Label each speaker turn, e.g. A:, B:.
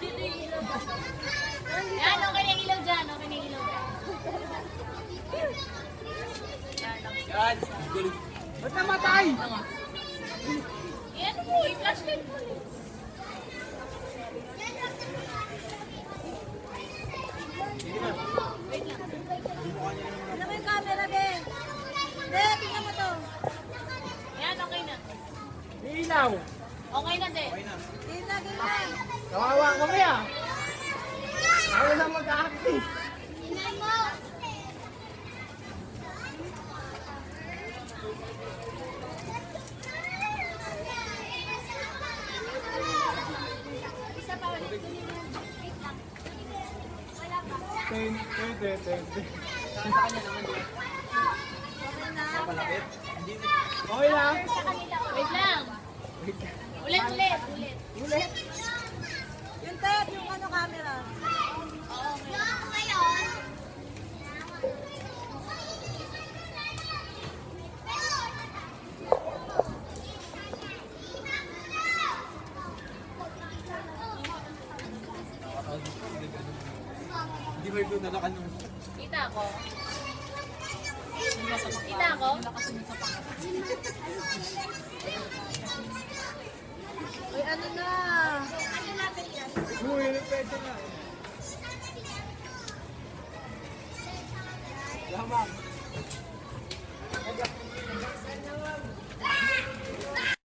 A: dito yung ilaw ba? Yan, okay na yung ilaw dyan. Okay na yung ilaw dyan.
B: Yan. Ba't namatay?
A: Yan po, yung flashlight mo. Wait lang.
C: Ano mo yung camera, be? Be, tingnan mo to.
A: Yan, okay na.
B: Ilaw.
A: Okay na, de.
C: Gina, gina.
B: Kawawa kami ah. Ako na mag-active. Okay lang.
A: Sa kanila. Wait lang. Ulit, ulit. Ulit.
C: Yung tape, yung ano camera.
A: Oo, okay.
B: Hindi ba yung nalakan nung...
A: Kita ako. Kita ako.
C: Uy, ano na?
B: Uy, pwede na. Lamang.